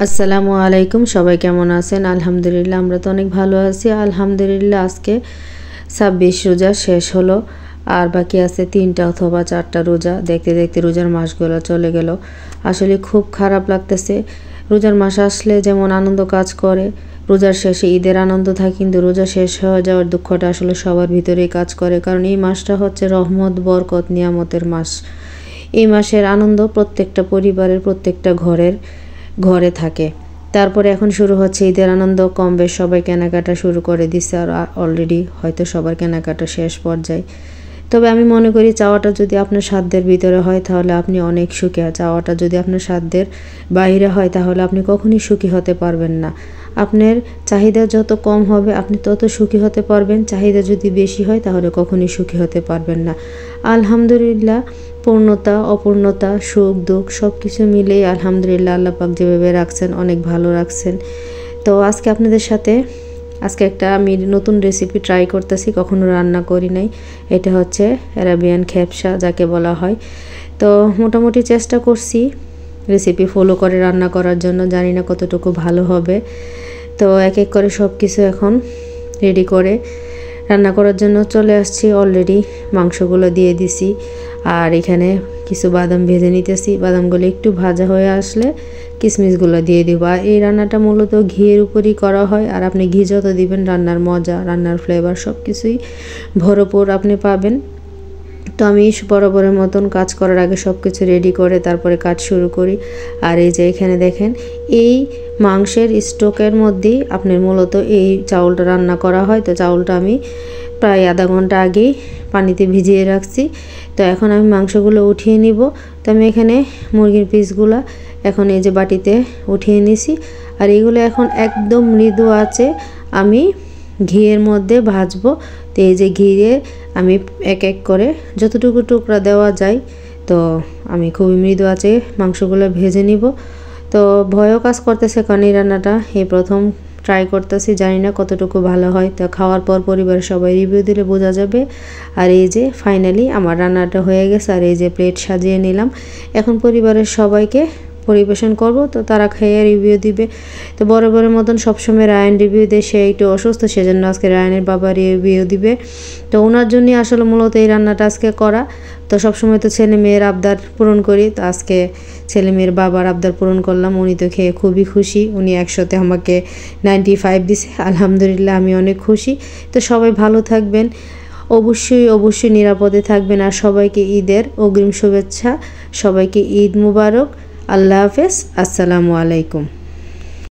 আসসালামু আলাইকুম। সবাই কেমন আছেন? আলহামদুলিল্লাহ আমরা তো অনেক ভালো আছি। আলহামদুলিল্লাহ আজকে 26 রোজা শেষ হলো, আর বাকি আছে 3টা অথবা 4টা রোজা। দেখতে দেখতে রোজার মাসগুলো চলে গেল। আসলে খুব খারাপ লাগতেছে। রোজার মাস আসলে যেমন আনন্দ কাজ করে, রোজার শেষে ঈদের আনন্দ থাকে, কিন্তু রোজা শেষ হয়ে যাওয়ার দুঃখটা আসলে সবার ভিতরেই কাজ করে। কারণ এই মাসটা হচ্ছে রহমত, বরকত, নিয়ামতের মাস। এই মাসের আনন্দ প্রত্যেকটা পরিবারের, প্রত্যেকটা ঘরে থাকে। তারপরে এখন শুরু হচ্ছে ঈদের আনন্দ। কম বেশ সবাই কেনাকাটা শুরু করে দিচ্ছে, আর অলরেডি হয়তো সবার কেনাকাটা শেষ পর্যায়ে। তবে আমি মনে করি চাওয়াটা যদি আপনার সাধ্যের ভিতরে হয় তাহলে আপনি অনেক সুখী। আর চাওয়াটা যদি আপনার সাধ্যের বাইরে হয় তাহলে আপনি কখনই সুখী হতে পারবেন না। আপনার চাহিদা যত কম হবে আপনি তত সুখী হতে পারবেন। চাহিদা যদি বেশি হয় তাহলে কখনই সুখী হতে পারবেন না। আলহামদুলিল্লাহ, পূর্ণতা অপূর্ণতা, সুখ দুঃখ সব কিছু মিলেই আলহামদুলিল্লাহ আল্লাহ পাক যেভাবে রাখছেন অনেক ভালো রাখছেন। তো আজকে আপনাদের সাথে একটা আমি নতুন রেসিপি ট্রাই করতেছি, কখনো রান্না করি নাই। এটা হচ্ছে অ্যারাবিয়ান খেপসা যাকে বলা হয়। তো মোটামুটি চেষ্টা করছি রেসিপি ফলো করে রান্না করার জন্য, জানি না কতটুকু ভালো হবে। তো এক এক করে সব কিছু এখন রেডি করে রান্না করার জন্য চলে আসছি। অলরেডি মাংসগুলো দিয়ে দিছি, আর এখানে কিছু বাদাম ভেজে নিতেছি। বাদামগুলো একটু ভাজা হয়ে আসলে কিশমিশগুলো দিয়ে দিব। আর এই রান্নাটা মূলত ঘিয়ের উপরই করা হয়, আর আপনি ঘি যত দিবেন রান্নার মজা, রান্নার ফ্লেভার সব কিছুই ভরপুর আপনি পাবেন। তো আমি বরাবরের মতন কাজ করার আগে সব কিছু রেডি করে তারপরে কাজ শুরু করি। আর এই যে এখানে দেখেন, এই মাংসের স্টকের মধ্যেই আপনার মূলত এই চাউলটা রান্না করা হয়। তো চাউলটা আমি প্রায় আধা ঘন্টা আগেই পানিতে ভিজিয়ে রাখছি। তো এখন আমি মাংসগুলো উঠিয়ে নিব। তো আমি এখানে মুরগির পিসগুলো এখন এই যে বাটিতে উঠিয়ে নিছি। আর এগুলো এখন একদম মৃদু আছে আমি ঘিয়ের মধ্যে ভাজবো। তো এই যে ঘিয়ে আমি এক এক করে যতটুকু টুকরা দেওয়া যায়, তো আমি খুবই মৃদু আছে মাংসগুলো ভেজে নিব। তো ভয়ও কাজ করতেছে, কারণ এই রান্নাটা এই প্রথম ট্রাই করতেছি, জানি না কতটুকু ভালো হয়। তো খাওয়ার পর পরিবারের সবাই রিভিউ দিলে বোঝা যাবে। আর এই যে ফাইনালি আমার রান্নাটা হয়ে গেছে, আর এই যে প্লেট সাজিয়ে নিলাম। এখন পরিবারের সবাইকে পরিবেশন করব, তো তারা খেয়ে রিভিউ দিবে। তো বরাবরের মতন সবসময় রায়ান রিভিউ দেয়, সে একটু অসুস্থ, সেজন্য আজকে রায়ানের বাবা রিভিউ দিবে। তো ওনার জন্যই আসলে মূলত এই রান্নাটা আজকে করা। তো সবসময় তো ছেলে মেয়ের আবদার পূরণ করি, তো আজকে ছেলে মেয়ের বাবার আবদার পূরণ করলাম। উনি তো খেয়ে খুবই খুশি, উনি 100-তে আমাকে 95 দিছে। আলহামদুলিল্লাহ আমি অনেক খুশি। তো সবাই ভালো থাকবেন, অবশ্যই নিরাপদে থাকবেন। আর সবাইকে ঈদের অগ্রিম শুভেচ্ছা, সবাইকে ঈদ মুবারক। আল্লাহ হাফেজ, আসসালামু আলাইকুম।